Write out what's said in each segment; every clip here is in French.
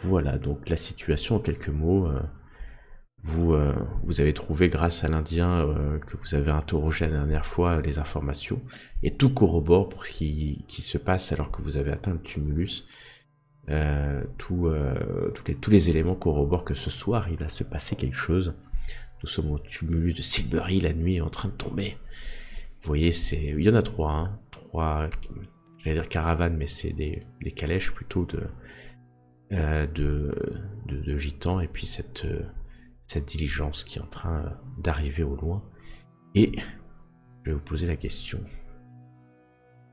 Voilà, donc la situation en quelques mots. Vous avez trouvé, grâce à l'Indien que vous avez interrogé la dernière fois, les informations, et tout corrobore pour ce qui se passe alors que vous avez atteint le tumulus. Tous les éléments corroborent que ce soir, il va se passer quelque chose. Nous sommes au tumulus de Silbury, la nuit est en train de tomber. Vous voyez, il y en a trois, hein, j'allais dire caravanes, mais c'est des calèches plutôt de gitans, et puis cette diligence qui est en train d'arriver au loin. Et je vais vous poser la question.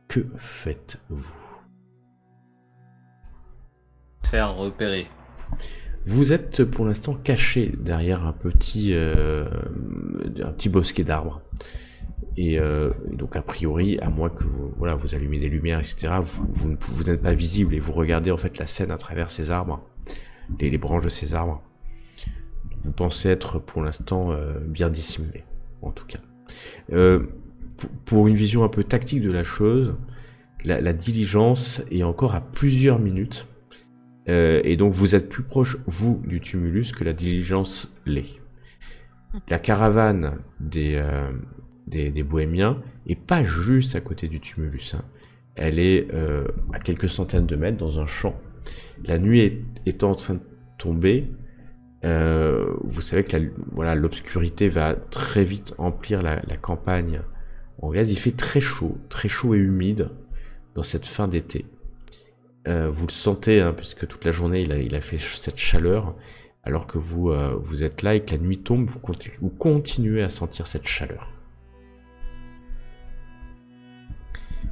Que faites-vous? Faire repérer. Vous êtes pour l'instant caché derrière un petit bosquet d'arbres. Et donc a priori, à moins que vous allumez des lumières, etc., vous n'êtes pas visible et vous regardez en fait la scène à travers ces arbres, les branches de ces arbres. Vous pensez être pour l'instant bien dissimulé, en tout cas. Pour une vision un peu tactique de la chose, la diligence est encore à plusieurs minutes, et donc vous êtes plus proche, vous, du tumulus que la diligence l'est. La caravane des bohémiens est pas juste à côté du tumulus, hein. Elle est à quelques centaines de mètres dans un champ. La nuit étant en train de tomber, vous savez que l'obscurité va très vite emplir la campagne anglaise. Il fait très chaud et humide dans cette fin d'été. Vous le sentez, hein, puisque toute la journée il a fait cette chaleur, alors que vous êtes là et que la nuit tombe, vous continuez à sentir cette chaleur.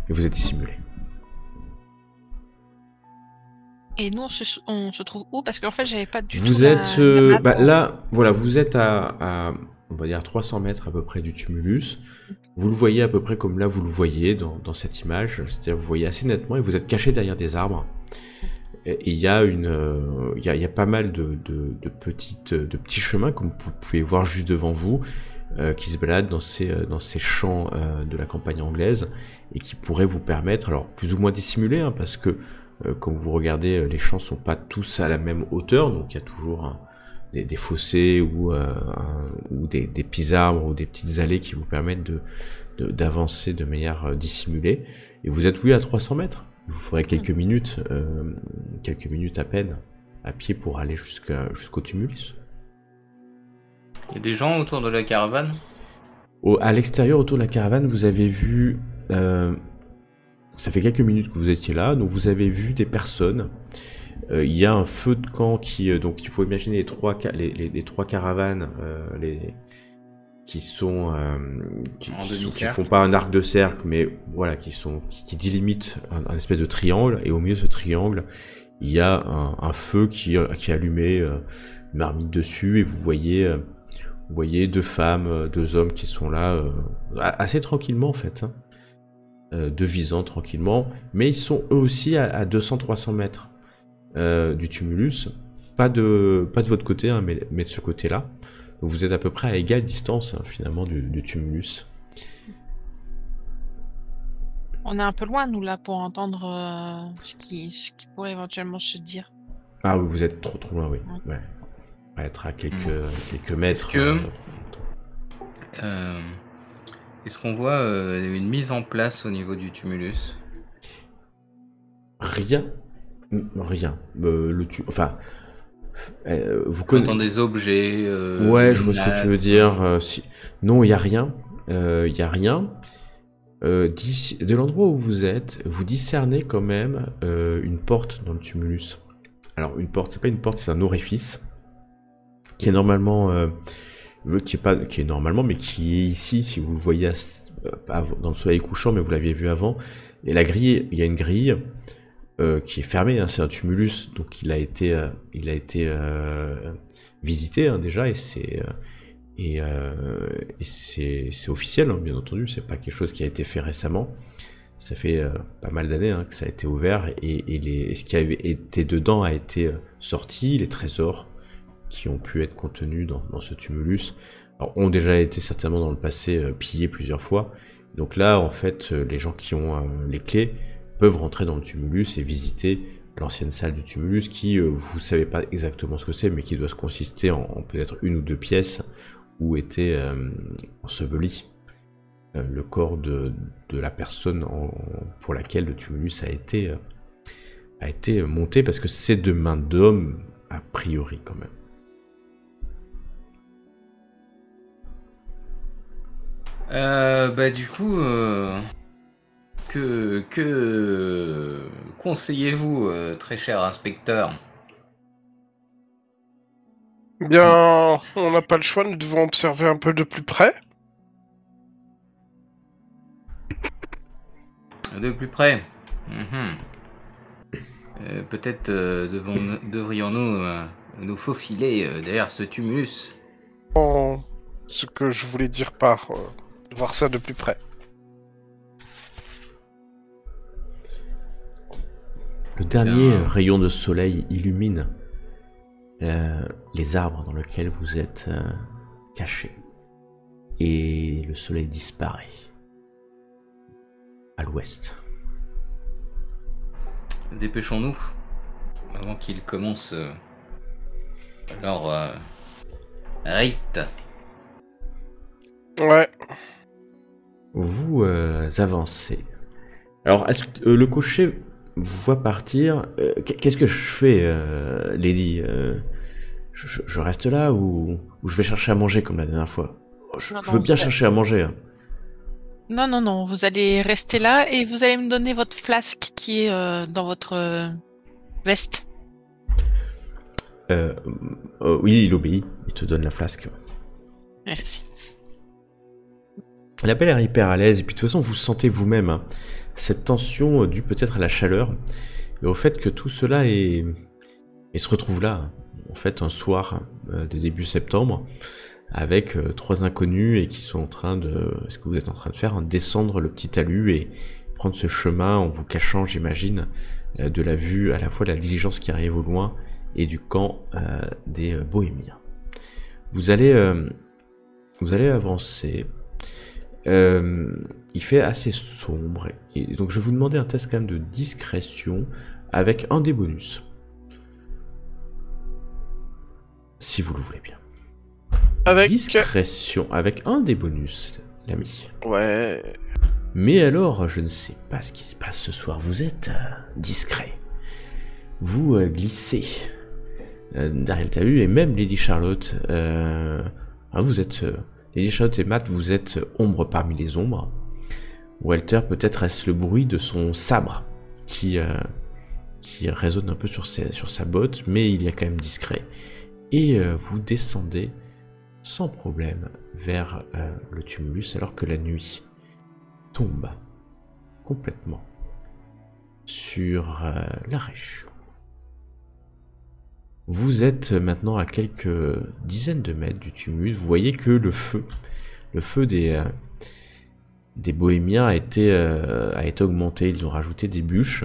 Et vous êtes dissimulé. Et nous, on se trouve où? Parce qu'en fait, j'avais pas du tout Vous êtes la map. là, voilà, vous êtes à on va dire 300 mètres à peu près du tumulus. Vous le voyez à peu près comme là vous le voyez dans cette image, c'est-à-dire vous voyez assez nettement et vous êtes caché derrière des arbres. Et il y a pas mal de petits chemins, comme vous pouvez voir juste devant vous, qui se baladent dans ces champs de la campagne anglaise et qui pourraient vous permettre, alors plus ou moins dissimulés, hein, parce que quand vous regardez, les champs sont pas tous à la même hauteur, donc il y a toujours des fossés ou des petits arbres ou des petites allées qui vous permettent d'avancer de manière dissimulée. Et vous êtes, oui, à 300 mètres. Il vous faudrait quelques minutes à peine, à pied pour aller jusqu'au tumulus. Il y a des gens autour de la caravane? À l'extérieur, autour de la caravane, vous avez vu... ça fait quelques minutes que vous étiez là, donc vous avez vu des personnes. Il y a un feu de camp qui... donc il faut imaginer les trois caravanes qui font pas un arc de cercle, mais voilà, qui délimitent un espèce de triangle, et au milieu de ce triangle, il y a un feu qui est allumé, une marmite dessus, et vous voyez deux femmes, deux hommes qui sont là, assez tranquillement en fait, hein, devisant tranquillement, mais ils sont eux aussi à 200-300 mètres du tumulus, pas de votre côté, hein, mais de ce côté-là. Donc vous êtes à peu près à égale distance, hein, finalement, du tumulus. On est un peu loin, nous, là, pour entendre ce qui pourrait éventuellement se dire. Ah oui, vous êtes trop loin, oui. Ouais. On va être à quelques mètres. Est-ce qu'on voit une mise en place au niveau du tumulus? Rien. Vous connaissez des objets? Ouais, je vois ce que tu veux dire. Non, il y a rien. De l'endroit où vous êtes, vous discernez quand même une porte dans le tumulus. Alors une porte, c'est pas une porte, c'est un orifice qui est normalement, mais qui est ici, si vous le voyez dans le soleil couchant, mais vous l'aviez vu avant. Et la grille, il y a une grille qui est fermée, hein, c'est un tumulus, donc il a été visité, hein, déjà, et c'est officiel, hein, bien entendu, c'est pas quelque chose qui a été fait récemment. Ça fait pas mal d'années, hein, que ça a été ouvert, et ce qui avait été dedans a été sorti. Les trésors qui ont pu être contenus dans ce tumulus ont déjà été certainement dans le passé pillés plusieurs fois. Donc là, en fait, les gens qui ont les clés peuvent rentrer dans le tumulus et visiter l'ancienne salle du tumulus qui, vous savez pas exactement ce que c'est, mais qui doit se consister en peut-être 1 ou 2 pièces où était enseveli le corps de la personne pour laquelle le tumulus a été monté, parce que c'est de main d'homme a priori quand même. Du coup, que conseillez-vous, très cher inspecteur? Bien, on n'a pas le choix, nous devons observer un peu de plus près. De plus près. Peut-être devrions-nous nous faufiler derrière ce tumulus. Ce que je voulais dire par voir ça de plus près. Le dernier rayon de soleil illumine les arbres dans lesquels vous êtes cachés. Et le soleil disparaît à l'ouest. Dépêchons-nous avant qu'il commence leur rite. Ouais. Vous avancez. Alors, est-ce que le cocher vous voit partir? Qu'est-ce que je fais, Lady? Je reste là ou je vais chercher à manger comme la dernière fois? Je veux bien chercher à manger. Hein. Non, vous allez rester là et vous allez me donner votre flasque qui est dans votre veste. Oui, il obéit. Il te donne la flasque. Merci. Elle a pas l'air hyper à l'aise, et puis de toute façon vous sentez vous-même hein, cette tension due peut-être à la chaleur, et au fait que tout cela se retrouve là, en fait un soir de début septembre, avec 3 inconnus et qui sont en train de, ce que vous êtes en train de faire, hein, descendre le petit talus et prendre ce chemin en vous cachant, j'imagine, de la vue à la fois de la diligence qui arrive au loin et du camp des bohémiens. Vous allez avancer. Il fait assez sombre et donc je vais vous demander un test quand même de discrétion avec un des bonus. Si vous le voulez bien. Avec discrétion avec un des bonus, l'ami. Ouais. Mais alors, je ne sais pas ce qui se passe ce soir. Vous êtes discret. Vous glissez derrière le talus et même Lady Charlotte. Vous êtes Lady Charlotte et Matt, vous êtes ombre parmi les ombres. Walter, peut-être est-ce le bruit de son sabre qui résonne un peu sur sa botte, mais il est quand même discret. Et vous descendez sans problème vers le tumulus alors que la nuit tombe complètement sur la région. Vous êtes maintenant à quelques dizaines de mètres du tumulus. Vous voyez que le feu des bohémiens a été augmenté. Ils ont rajouté des bûches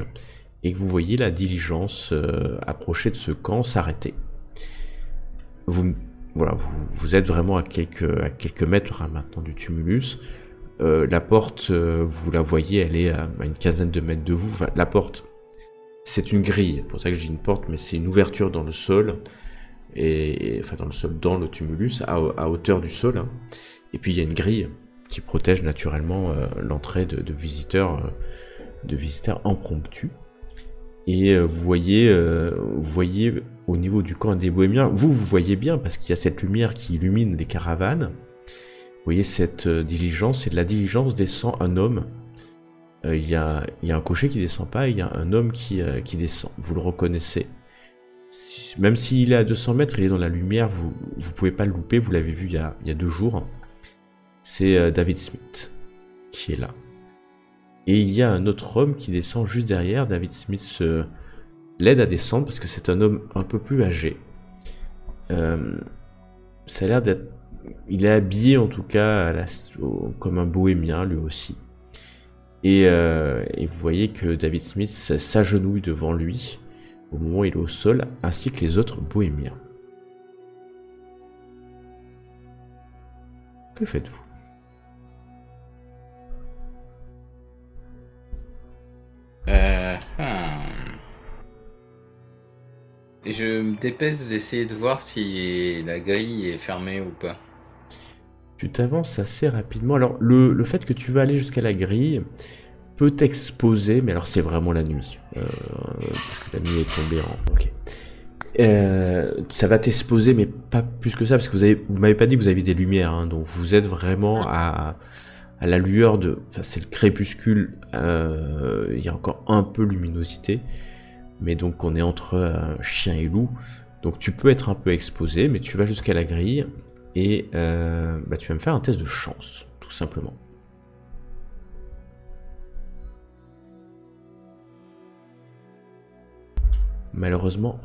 et que vous voyez la diligence approcher de ce camp s'arrêter. Vous êtes vraiment à quelques mètres hein, maintenant du tumulus. La porte, vous la voyez, elle est à une quinzaine de mètres de vous. Enfin, la porte, c'est une grille, c'est pour ça que je dis une porte, mais c'est une ouverture dans le sol, dans le tumulus, à hauteur du sol. Hein. Et puis il y a une grille qui protège naturellement l'entrée de visiteurs impromptus. Et vous voyez au niveau du camp des bohémiens, vous voyez bien parce qu'il y a cette lumière qui illumine les caravanes. Vous voyez cette diligence, et de la diligence descend un homme. Il y a un cocher qui descend pas, il y a un homme qui descend. Vous le reconnaissez. Même s'il est à 200 mètres, il est dans la lumière, vous pouvez pas le louper, vous l'avez vu il y a 2 jours. C'est David Smith qui est là. Et il y a un autre homme qui descend juste derrière. David Smith l'aide à descendre parce que c'est un homme un peu plus âgé. Ça a l'air d'être... Il est habillé en tout cas comme un bohémien lui aussi. Et vous voyez que David Smith s'agenouille devant lui au moment où il est au sol, ainsi que les autres bohémiens. Que faites-vous ? je me dépêche d'essayer de voir si la grille est fermée ou pas. Tu t'avances assez rapidement. Alors, le fait que tu vas aller jusqu'à la grille peut t'exposer, mais alors c'est vraiment la nuit. Parce que la nuit est tombée en... Ok. Ça va t'exposer, mais pas plus que ça, parce que vous m'avez pas dit que vous aviez des lumières, hein, donc vous êtes vraiment à la lueur de... Enfin, c'est le crépuscule, il y a encore un peu de luminosité, mais donc on est entre chien et loup, donc tu peux être un peu exposé, mais tu vas jusqu'à la grille, et tu vas me faire un test de chance, tout simplement. Malheureusement,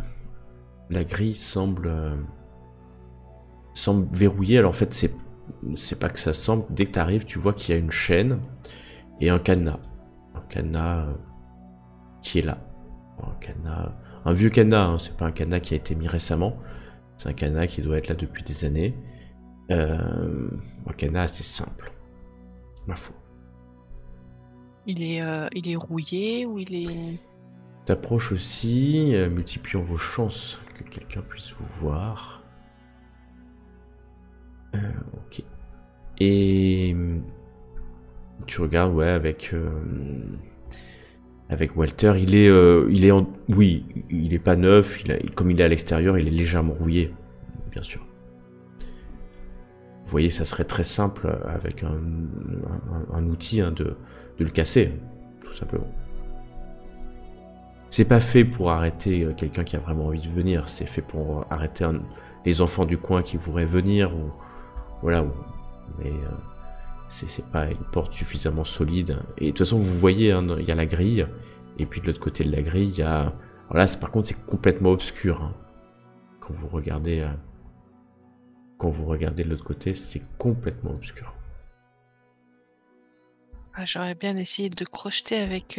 la grille semble verrouillée. Alors en fait, c'est pas que ça semble. Dès que tu arrives, tu vois qu'il y a une chaîne et un cadenas. Un cadenas qui est là. Un vieux cadenas, hein, c'est pas un cadenas qui a été mis récemment. C'est un cadenas qui doit être là depuis des années. Un cadenas assez simple, ma foi. Il est rouillé ou il est... T'approches aussi, multipliant vos chances que quelqu'un puisse vous voir. Ok. Et tu regardes, ouais, avec Walter, il est pas neuf, comme il est à l'extérieur, il est légèrement rouillé, bien sûr. Vous voyez, ça serait très simple avec un outil, hein, de le casser, tout simplement. C'est pas fait pour arrêter quelqu'un qui a vraiment envie de venir, c'est fait pour arrêter les enfants du coin qui voudraient venir, ou voilà, mais c'est pas une porte suffisamment solide. Et de toute façon, vous voyez, hein, il y a la grille, et puis de l'autre côté de la grille, il y a... Alors là, par contre, c'est complètement obscur, hein. Quand vous regardez de l'autre côté, c'est complètement obscur. Ah, j'aurais bien essayé de crocheter avec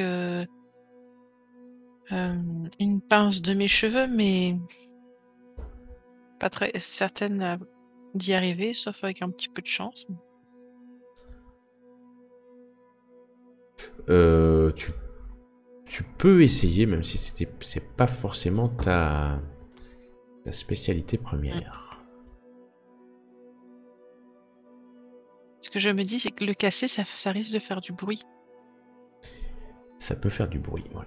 une pince de mes cheveux, mais pas très certaine d'y arriver, sauf avec un petit peu de chance. Tu peux essayer, même si c'est pas forcément ta spécialité première. Ce que je me dis, c'est que le casser, ça risque de faire du bruit. Ça peut faire du bruit, ouais.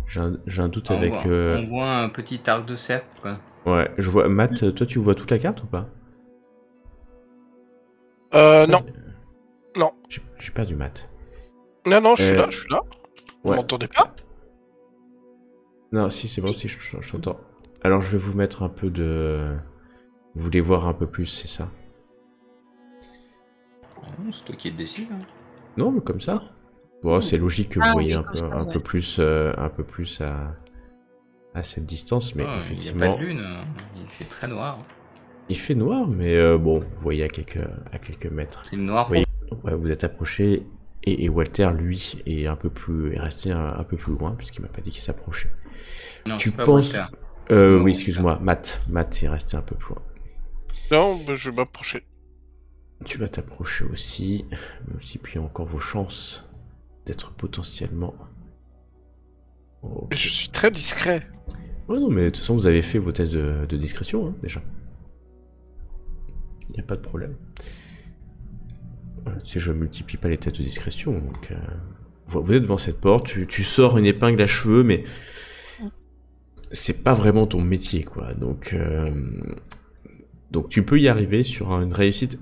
J'ai un doute avec... On voit un petit arc de cercle, quoi. Ouais, je vois... Matt, toi, tu vois toute la carte ou pas? Non. Non. J'ai perdu Matt. Non, je suis là. Vous Ouais. m'entendez pas? Non, si, c'est bon, si, je t'entends. Alors, je vais vous mettre un peu de... Vous voulez voir un peu plus, c'est ça? C'est toi qui décides. Hein. Non, mais comme ça. Bon, c'est logique que vous voyez oui, un peu plus à cette distance, mais Il effectivement... n'y a pas de lune, il fait très noir. Il fait noir, mais bon, vous voyez à quelques mètres. C'est noir. Ouais, vous êtes approché, et Walter, lui, est resté un peu plus loin, puisqu'il m'a pas dit qu'il s'approchait. Non, Tu c'est pas penses... Walter. oui, excuse-moi, Matt est resté un peu plus loin. Non, je vais m'approcher. Tu vas t'approcher aussi, multipliant encore vos chances d'être potentiellement... Mais je suis très discret. Ouais, non, mais de toute façon, vous avez fait vos tests de discrétion, hein, déjà. Il n'y a pas de problème. Si je multiplie pas les tests de discrétion, donc... vous êtes devant cette porte, tu sors une épingle à cheveux, mais... C'est pas vraiment ton métier, quoi. Donc tu peux y arriver sur une réussite...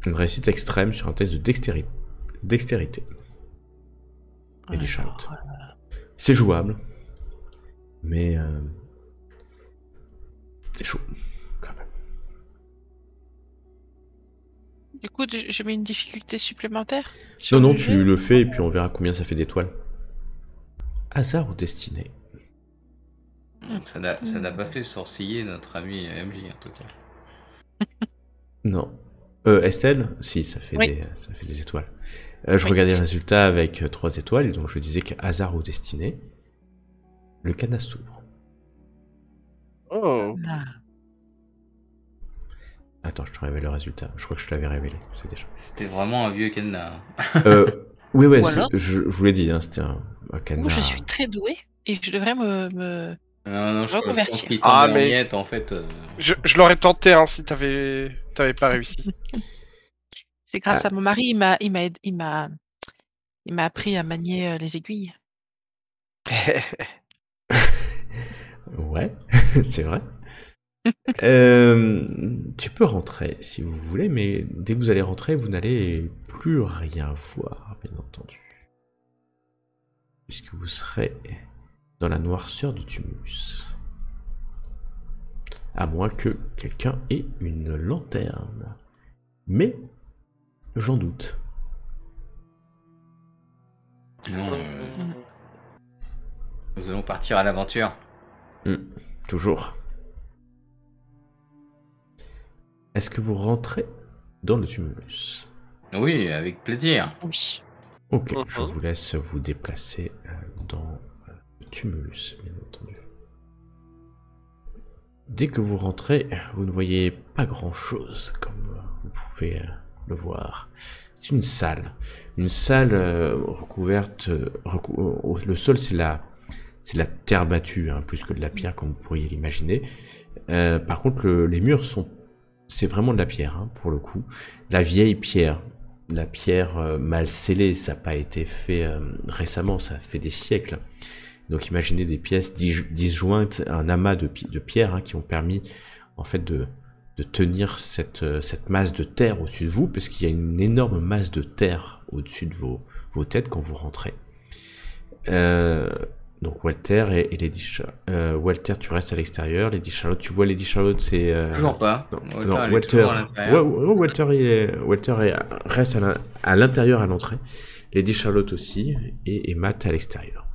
une réussite extrême sur un test de dextérité. Et des shouts. C'est jouable. Mais... c'est chaud, quand même. Du coup, je mets une difficulté supplémentaire? Non, tu le fais et puis on verra combien ça fait d'étoiles. Hasard ou destinée? Ça n'a pas fait sourciller notre ami MJ, en tout cas. Non. Estelle? Si, ça fait des étoiles. Je Oui. regardais le résultat avec 3 étoiles, et donc je disais que hasard ou destinée, le cadenas s'ouvre. Oh. Ah. Attends, je te révèle le résultat. Je crois que je te l'avais révélé, c'est déjà. C'était vraiment un vieux cadenas. Oui, ouais, Ou alors, je vous l'ai dit, hein, c'était un cadenas. ou je suis très douée et je devrais me Non, je pense reconvertir. qu'il Ah, tombait en mais- miettes, en fait. Je l'aurais tenté hein, si t'avais pas réussi. C'est grâce à mon mari, il m'a appris à manier les aiguilles. Ouais, c'est vrai. Tu peux rentrer si vous voulez, mais dès que vous allez rentrer, vous n'allez plus rien voir, bien entendu. Puisque vous serez dans la noirceur du tumulus. À moins que quelqu'un ait une lanterne. Mais, j'en doute. Non, nous allons partir à l'aventure. Toujours. Est-ce que vous rentrez dans le tumulus? Oui, avec plaisir. Oui. Ok, je vous laisse vous déplacer dans le tumulus, bien entendu. Dès que vous rentrez, vous ne voyez pas grand-chose, comme vous pouvez le voir. C'est une salle. Une salle recouverte... le sol, c'est la terre battue, hein, plus que de la pierre, comme vous pourriez l'imaginer. Par contre, les murs sont... C'est vraiment de la pierre, hein, pour le coup. La vieille pierre. La pierre mal scellée, ça n'a pas été fait récemment, ça fait des siècles. Donc imaginez des pièces disjointes, un amas de pierres hein, qui ont permis en fait de tenir cette masse de terre au-dessus de vous, parce qu'il y a une énorme masse de terre au-dessus de vos têtes quand vous rentrez. Donc Walter et Lady Charlotte. Walter, tu restes à l'extérieur. Lady Charlotte, tu vois Lady Charlotte, c'est... Toujours pas. Walter reste à l'intérieur à l'entrée. Lady Charlotte aussi, et Matt à l'extérieur.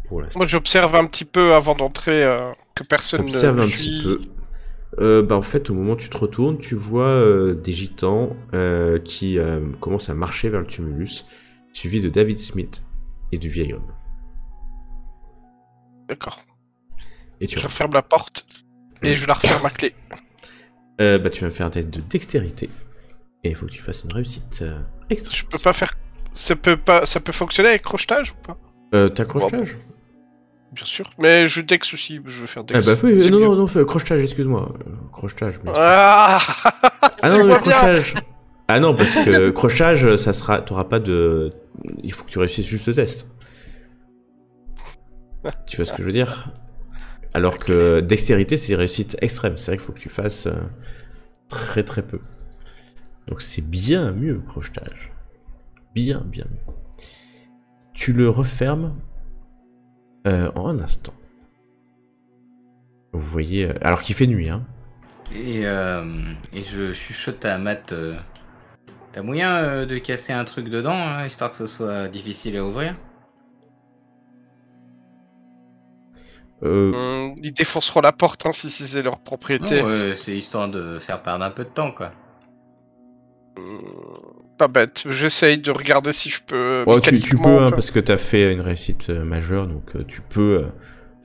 Pour l'instant. Moi, j'observe un petit peu avant d'entrer que personne ne T'observes un suit. petit peu. En fait, au moment où tu te retournes, tu vois des gitans qui commencent à marcher vers le tumulus, suivis de David Smith et du vieil homme. D'accord. Et tu Je referme la porte et je la referme à clé. tu vas me faire un test de dextérité. Et il faut que tu fasses une réussite extra. Je peux pas faire. Ça peut fonctionner avec crochetage ou pas? T'as crochetage? Bien sûr. Mais je dex aussi. Je vais faire dex. Oui, C'est mieux. non, crochetage, excuse-moi. Crochetage. Bien sûr. Ah, Ah tu non, mais vois bien. crochetage. Ah non, parce que crochetage, t'auras pas de. Il faut que tu réussisses juste le test. Tu vois ce que je veux dire? Alors que dextérité, c'est réussite extrême. C'est vrai qu'il faut que tu fasses très très peu. Donc c'est bien mieux, crochetage. Bien mieux. Tu le refermes en un instant. Vous voyez, alors qu'il fait nuit, hein. Et je chuchote à Matt. T'as moyen de casser un truc dedans, hein, histoire que ce soit difficile à ouvrir? Ils défonceront la porte hein, si c'est leur propriété. Non, c'est histoire de faire perdre un peu de temps, quoi. Pas bête. J'essaye de regarder si je peux. Ouais, tu mécaniquement, peux, hein, enfin. parce que t'as fait une réussite majeure, donc tu peux.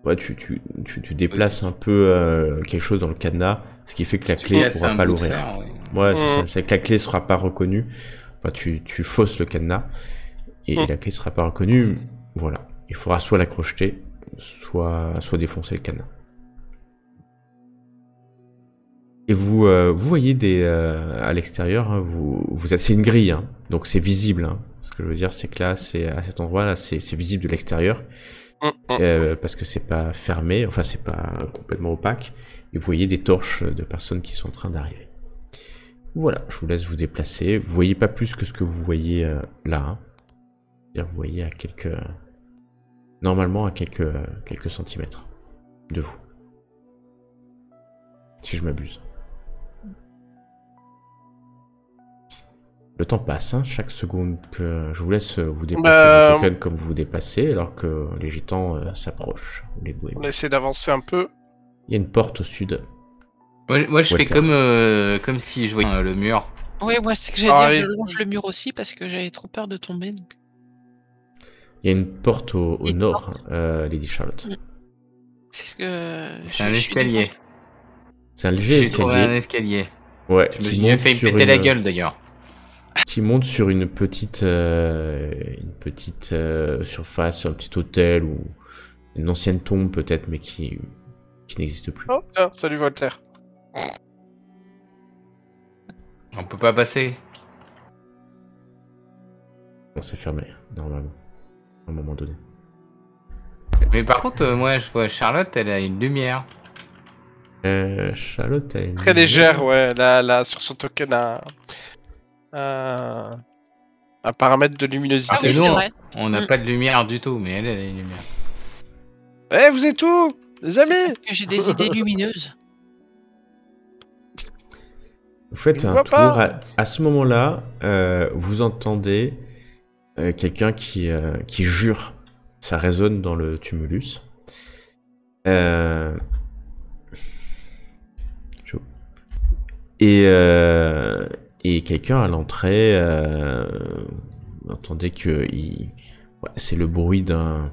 Ouais, tu déplaces un peu quelque chose dans le cadenas, ce qui fait que la Tu clé casses pourra un pas bout de l'ouvrir. fer, oui. Ouais, c'est ça. C'est que la clé sera pas reconnue. Enfin, tu fausses le cadenas et la clé sera pas reconnue. Voilà. Il faudra soit la crocheter, soit défoncer le cadenas. Et vous voyez à l'extérieur, hein, c'est une grille, hein, donc c'est visible. Hein. Ce que je veux dire, c'est que là, c'est à cet endroit-là, c'est visible de l'extérieur. Parce que c'est pas fermé, enfin c'est pas complètement opaque, et vous voyez des torches de personnes qui sont en train d'arriver. Voilà, je vous laisse vous déplacer. Vous voyez pas plus que ce que vous voyez là. Hein. C'est-à-dire vous voyez à normalement à quelques centimètres de vous. Si je m'abuse. Le temps passe, hein, chaque seconde que je vous laisse vous déplacer vos tokens comme vous vous déplacez, alors que les gitans s'approchent. Les On a essayé d'avancer un peu. Il y a une porte au sud. Moi je fais Walter. comme si je voyais le mur. Oui, moi, c'est ce que j'allais dire, je longe le mur aussi parce que j'avais trop peur de tomber. Donc. Il y a une porte au nord, Lady Charlotte. C'est ce que. C'est un escalier. C'est un léger J'ai trouvé un escalier. escalier. Ouais, Je me suis fait péter la gueule d'ailleurs. qui monte sur une petite surface, un petit hôtel ou une ancienne tombe peut-être, mais qui n'existe plus. Oh, tiens, salut Voltaire. On peut pas passer. C'est fermé, normalement, à un moment donné. Mais par contre, moi, je vois Charlotte, elle a une lumière. Charlotte, elle est Très légère, ouais. Là, sur son token, un paramètre de luminosité. Ah oui, Et c'est nous, vrai. on n'a pas de lumière du tout, mais elle a une lumière. Eh, vous êtes où, les C'est amis? parce que j'ai des idées lumineuses. Vous faites Je un vois tour. pas. À ce moment-là, vous entendez quelqu'un qui jure. Ça résonne dans le tumulus. Et quelqu'un à l'entrée, vous entendez que ouais, c'est le bruit d'un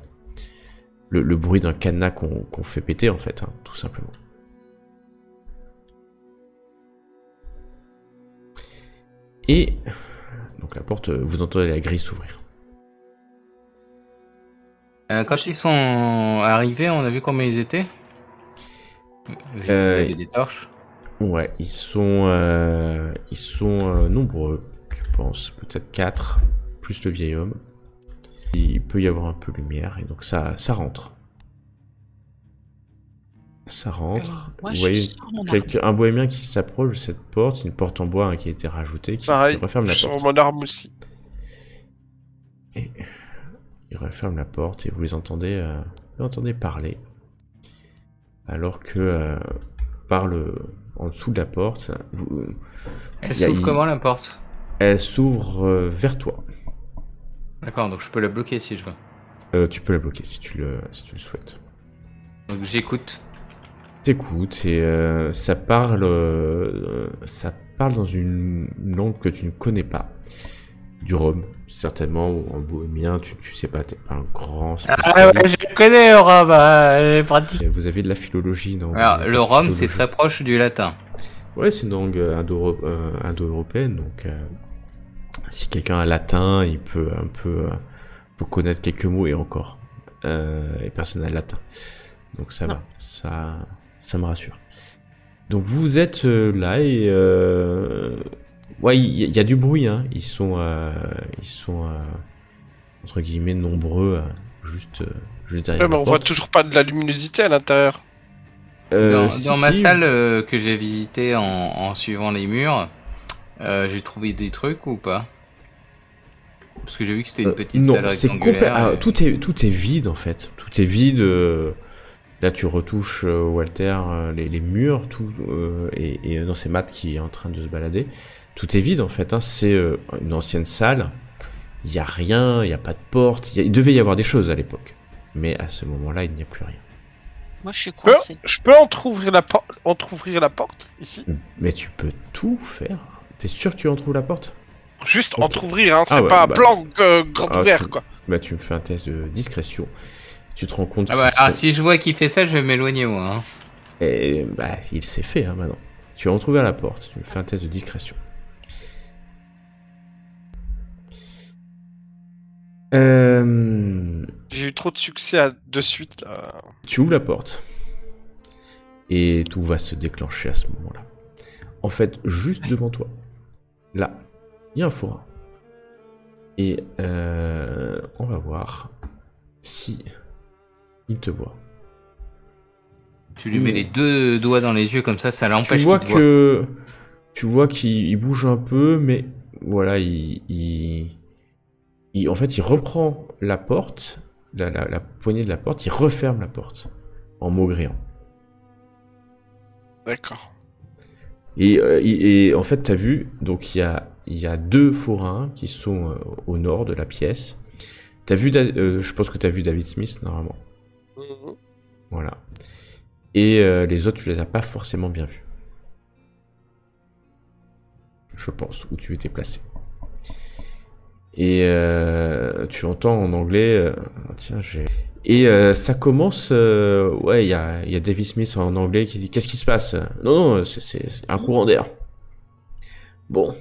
le bruit d'un cadenas qu'on fait péter en fait, hein, tout simplement. Et donc la porte, vous entendez la grille s'ouvrir. Quand ils sont arrivés, on a vu combien ils étaient. Ils avaient des torches. Ouais, ils sont nombreux, tu penses, peut-être 4, plus le vieil homme. Il peut y avoir un peu de lumière, et donc ça rentre. Ça rentre. Moi, Vous je voyez sors mon arme. un bohémien qui s'approche de cette porte, une porte en bois hein, qui a été rajoutée, qui Pareil, referme la sur porte. mon arme aussi. Et il referme la porte et vous les entendez parler. Alors que en dessous de la porte, Elle s'ouvre comment la porte? elle s'ouvre vers toi. D'accord, donc je peux la bloquer si je veux. Tu peux la bloquer si tu le souhaites. Donc j'écoute. T'écoutes et ça parle dans une langue que tu ne connais pas. Du rhum, certainement, ou en bohémien, tu sais pas, t'es pas un grand spécialiste. je connais le rhum, pratique. Vous avez de la philologie, non? Alors, le rhum, c'est très proche du latin. Ouais, c'est une langue indo-européenne, donc si quelqu'un a latin, il peut peut connaître quelques mots et encore. Et personne n'a le latin. Donc ça va, ça me rassure. Donc vous êtes là et ouais, il y a du bruit, hein. Ils sont entre guillemets nombreux, juste derrière Ouais, mais la on voit porte. toujours pas de la luminosité à l'intérieur. Dans ma si. salle que j'ai visitée en suivant les murs, j'ai trouvé des trucs ou pas? Parce que j'ai vu que c'était une petite non, salle c'est rectangulaire. tout est vide en fait. Tout est vide. Là, tu retouches Walter les murs, tout et non, c'est Matt qui est en train de se balader. Tout est vide en fait. Hein. C'est une ancienne salle. Il y a rien, il y a pas de porte. Il devait y avoir des choses à l'époque, mais à ce moment-là, il n'y a plus rien. Moi, je suis coincée. Je peux entrouvrir la porte ici. Mais tu peux tout faire. T'es sûr que tu en trouves la porte? Juste Ok. entrouvrir, hein, c'est Ah ouais, pas un bah. plan grand Ah, ouvert, quoi. Bah, tu me fais un test de discrétion. Tu te rends compte Ah bah, qu'ils sont- si je vois qu'il fait ça, je vais m'éloigner moi. Hein. Et bah, il s'est fait hein, maintenant. Tu as retrouvé à la porte, tu me fais un test de discrétion. J'ai eu trop de succès de suite, là. Tu ouvres la porte. Et tout va se déclencher à ce moment-là. En fait, juste devant toi, là, il y a un forain. Et on va voir si il te voit. Tu lui mets les deux doigts dans les yeux comme ça Tu l'empêche vois qu'il te voie. que tu vois qu'il bouge un peu, mais voilà, en fait, il reprend la porte, la poignée de la porte, il referme la porte en maugréant. D'accord. Et en fait, t'as vu, donc il y a deux forains qui sont au nord de la pièce. T'as vu, je pense que t'as vu David Smith normalement. Mhm. Voilà. Et les autres, tu les as pas forcément bien vus. Je pense, où tu étais placé. Et tu entends en anglais, tiens, j'ai... Et ça commence, ouais, il y a David Smith en anglais qui dit, qu'est-ce qui se passe? Non, c'est un courant d'air. Bon.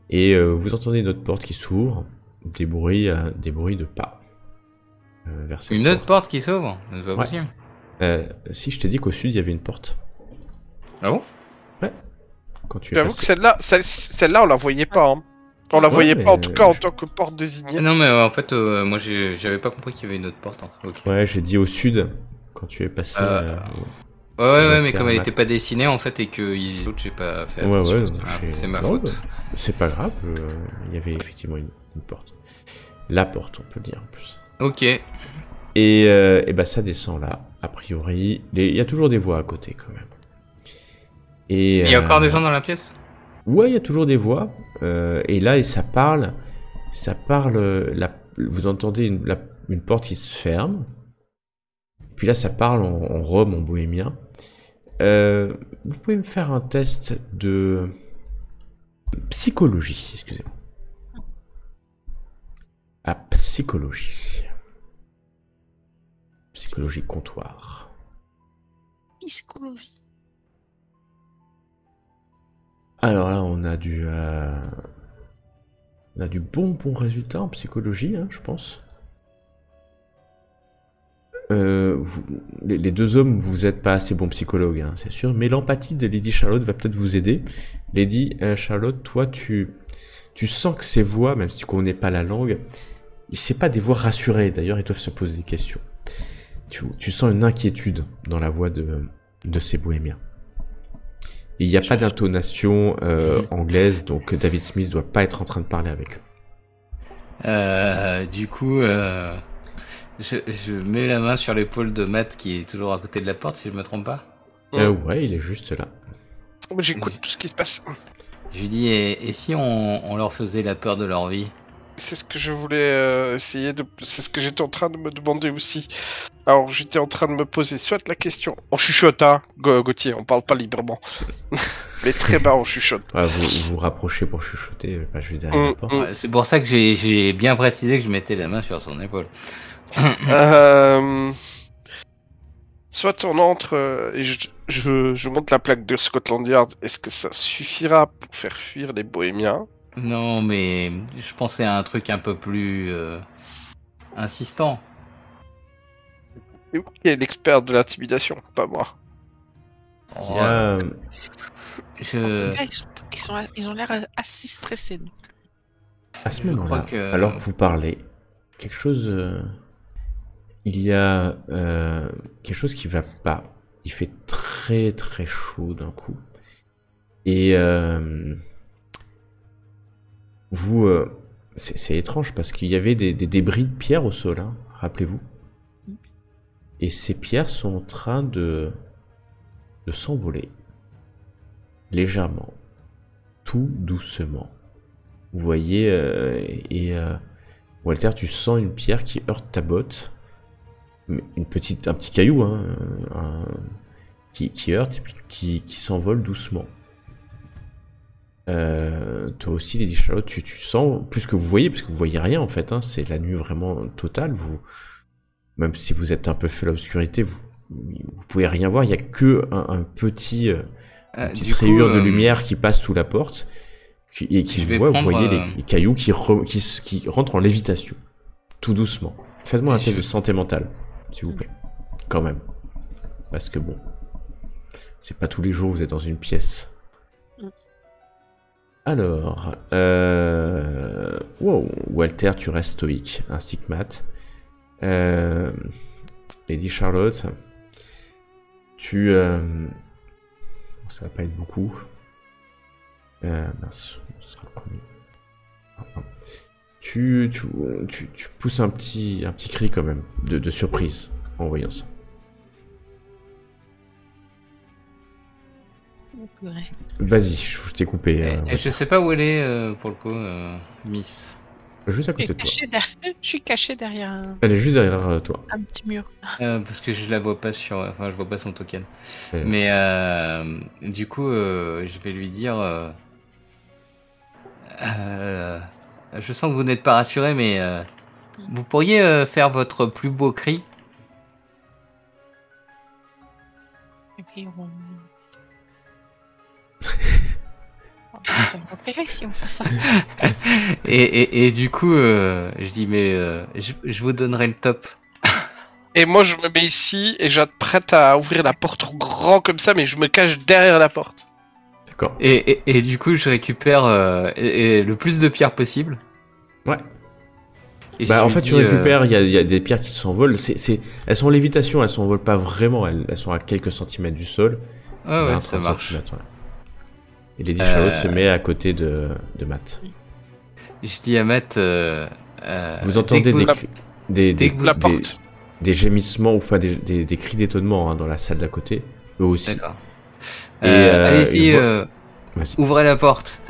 Et vous entendez une autre porte qui s'ouvre, des bruits de pas. Vers cette Une autre porte qui s'ouvre? C'est pas Ouais. possible. Si je t'ai dit qu'au sud il y avait une porte. Ah bon? Quand tu es J'avoue que passé. celle-là, on la voyait pas. Hein. On la Ouais, voyait mais pas, en tout cas, en je- tant que porte désignée. Non, mais en fait, moi j'avais pas compris qu'il y avait une autre porte. En fait. Ok. Ouais, j'ai dit au sud quand tu es passé. Ouais, mais Walter comme elle Matt. était pas dessinée en fait et que l'autre j'ai pas fait Ouais, attention. ouais, C'est ma non, faute. bah, c'est pas grave, il y avait effectivement une porte. La porte, on peut le dire en plus. Ok. Et bah ça descend là, a priori. Il y a toujours des voix à côté quand même. Et, Il y a encore des gens dans la pièce? Ouais, il y a toujours des voix. Et là, ça parle. Vous entendez une porte qui se ferme. Puis là, ça parle en rome, en bohémien. Vous pouvez me faire un test de psychologie, excusez-moi. Ah, psychologie. Psychologie comptoir. Psychologie. Alors là, on a du bon résultat en psychologie, hein, je pense. Les deux hommes, vous n'êtes pas assez bons psychologues, hein, c'est sûr, mais l'empathie de Lady Charlotte va peut-être vous aider. Lady Charlotte, toi, tu sens que ces voix, même si tu connais pas la langue, c'est pas des voix rassurées, d'ailleurs, ils doivent se poser des questions. Tu sens une inquiétude dans la voix de ces bohémiens. Et il n'y a pas d'intonation anglaise, donc David Smith doit pas être en train de parler avec eux. Du coup, je mets la main sur l'épaule de Matt qui est toujours à côté de la porte, si je me trompe pas. Ouais, il est juste là. Moi, j'écoute tout ce qui se passe. Je lui dis, et si on leur faisait la peur de leur vie? C'est ce que je voulais essayer de... C'est ce que j'étais en train de me demander aussi. Alors, j'étais en train de me poser soit la question... On chuchote, hein, Gauthier, on parle pas librement. Mais très bas, on chuchote. Ouais, vous rapprochez pour chuchoter, je vais derrière la porte. Ouais, c'est pour ça que j'ai bien précisé que je mettais la main sur son épaule. Soit on entre et je monte la plaque de Scotland Yard. Est-ce que ça suffira pour faire fuir les bohémiens? Non, mais je pensais à un truc un peu plus insistant. Et où est l'expert de l'intimidation? Pas moi. Il y a, Là, ils ont l'air assez stressés. Donc. à ce Je moment-là, crois que- alors que vous parlez, quelque chose... il y a quelque chose qui va pas. Il fait très très chaud d'un coup. Et c'est étrange parce qu'il y avait des débris de pierre au sol, hein, rappelez-vous. Et ces pierres sont en train de s'envoler. Légèrement. Tout doucement. Vous voyez, Walter, tu sens une pierre qui heurte ta botte. Un petit caillou, hein, qui heurte et puis qui s'envole doucement. Toi aussi, Lady Charlotte, tu sens, plus que vous voyez, parce que vous voyez rien en fait, hein, c'est la nuit vraiment totale, même si vous êtes un peu fait l'obscurité, vous pouvez rien voir, il n'y a que une petite Du coup, rayure de lumière qui passe sous la porte, et qui je vous vais voit, vous prendre, voyez les cailloux qui rentrent en lévitation, tout doucement. Faites-moi un test de santé mentale, s'il vous plaît, quand même. Parce que bon, c'est pas tous les jours que vous êtes dans une pièce. Alors, wow, Walter, tu restes stoïque, ainsi que Matt. Lady Charlotte, ça va pas être beaucoup. Mince, ce sera le premier. Ah, pardon. Tu pousses un petit cri quand même, de surprise, en voyant ça. Vas-y, je t'ai coupé. Je sais pas où elle est pour le coup, Miss. Juste à côté de toi. Je suis caché derrière Elle est juste derrière toi. un petit mur. Parce que je la vois pas enfin je vois pas son token. Ouais. Mais du coup, je vais lui dire. Je sens que vous n'êtes pas rassuré, mais vous pourriez faire votre plus beau cri. Et puis Ça me plairait si on fait ça. Et du coup, je dis, mais je vous donnerai le top. Et moi, je me mets ici et j'apprête à ouvrir la porte grand comme ça, mais je me cache derrière la porte. D'accord. Et du coup, je récupère le plus de pierres possible. Ouais. Et Bah je en lui fait dis, tu récupères, il y a des pierres qui s'envolent. Elles sont en lévitation, elles s'envolent pas vraiment. Elles sont à quelques centimètres du sol. Ah ouais, 20, ça 30 marche. centimètres, ouais. Et Lady Charlotte se met à côté de Matt. Je dis à Matt. Vous entendez dès que vous- des, La des, porte. des gémissements ou pas des cris d'étonnement dans la salle d'à côté, eux aussi. D'accord. Et, Allez-y, Vas-y. ouvrez la porte.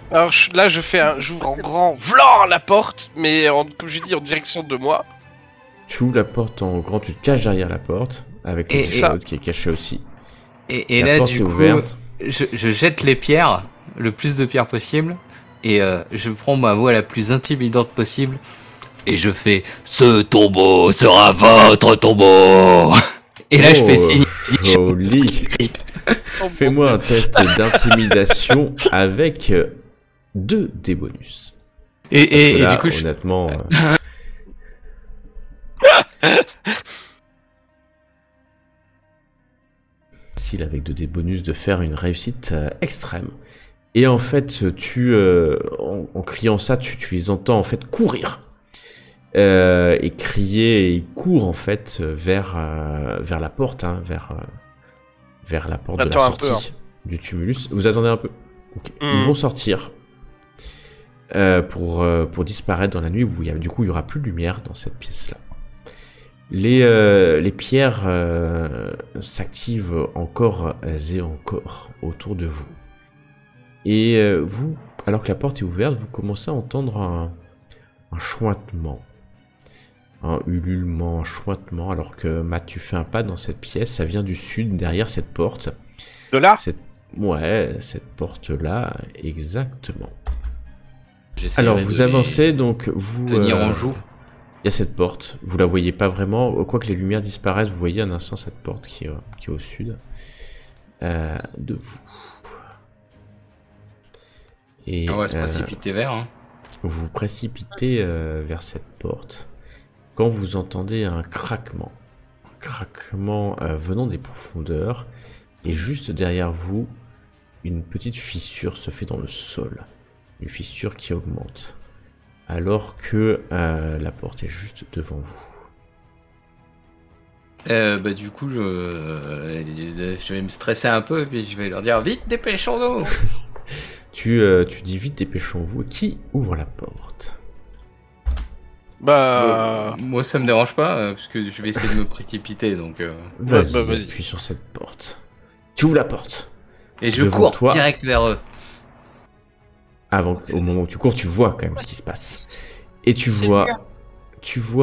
Alors là, j'ouvre en grand, vlan la porte, mais comme j'ai dit, en direction de moi. Tu ouvres la porte en grand, tu te caches derrière la porte, avec Et- Lady Charlotte qui est cachée aussi. Et La là, porte du est coup, ouverte. je jette les pierres, le plus de pierres possible, et je prends ma voix la plus intimidante possible, et je fais « Ce tombeau sera votre tombeau !» Et là, je fais signe. Joli. Fais-moi un test d'intimidation avec 2 des bonus. Et Parce que là, du coup, honnêtement... facile avec 2 des bonus de faire une réussite extrême. Et en fait, en criant ça, tu les entends en fait courir. Et crier, et ils courent en fait vers la porte, hein, vers la porte de la Attends un peu, sortie du tumulus. Vous attendez un peu. Ok. Ils Mhm. vont sortir pour disparaître dans la nuit où du coup il n'y aura plus de lumière dans cette pièce-là. Les pierres s'activent encore et encore autour de vous. Et vous, alors que la porte est ouverte, vous commencez à entendre un chointement. Un ululement, un chointement, alors que Matt, tu fais un pas dans cette pièce, ça vient du sud, derrière cette porte. De là Ouais, cette porte-là, exactement. j'essaierai Alors, de vous les avancez, donc vous... tenir en joue. Il y a cette porte, vous la voyez pas vraiment, quoique les lumières disparaissent, vous voyez un instant cette porte qui est au sud de vous. Et On va se précipiter vers. Hein. vous vous précipitez vers cette porte quand vous entendez un craquement venant des profondeurs, et juste derrière vous, une petite fissure se fait dans le sol, une fissure qui augmente, alors que la porte est juste devant vous. Bah du coup, je vais me stresser un peu et puis je vais leur dire vite, dépêchons-nous. Tu dis vite, dépêchons-vous. Qui ouvre la porte? Bah. Moi, ça me dérange pas parce que je vais essayer de me précipiter donc. Vas-y, bah, vas-y. appuie sur cette porte. Tu ouvres la porte. Et je Devant cours toi. direct vers eux. Au moment où tu cours, tu vois quand même ce qui se passe. Et tu vois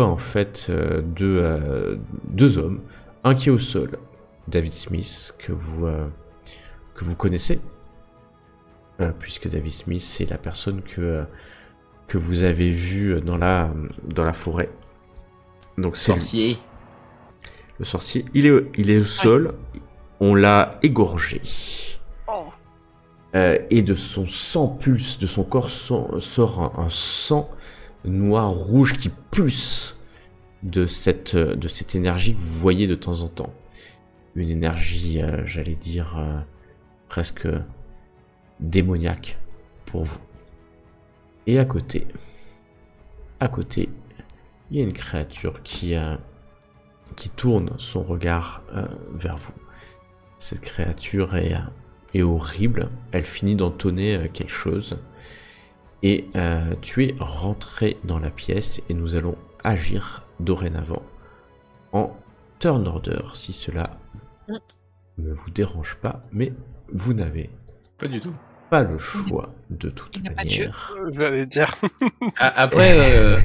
en fait deux hommes. Un qui est au sol, David Smith, que vous connaissez. Puisque David Smith, c'est la personne que vous avez vue dans la forêt. Donc c'est lui, Sorcier. le sorcier. Il est au sol. On l'a égorgé. Oh. Et de son sang pulse, de son corps sort un sang noir rouge qui pulse de cette énergie que vous voyez de temps en temps. Une énergie, j'allais dire, presque démoniaque pour vous. Et à côté, il y a une créature qui tourne son regard vers vous. Cette créature est horrible. Elle finit d'entonner quelque chose. Et tu es rentré dans la pièce et nous allons agir dorénavant en turn order, si cela ne vous dérange pas. Mais vous n'avez Pas du tout. pas le choix de toute Il n'a pas de jeu. manière. J'allais dire. Après,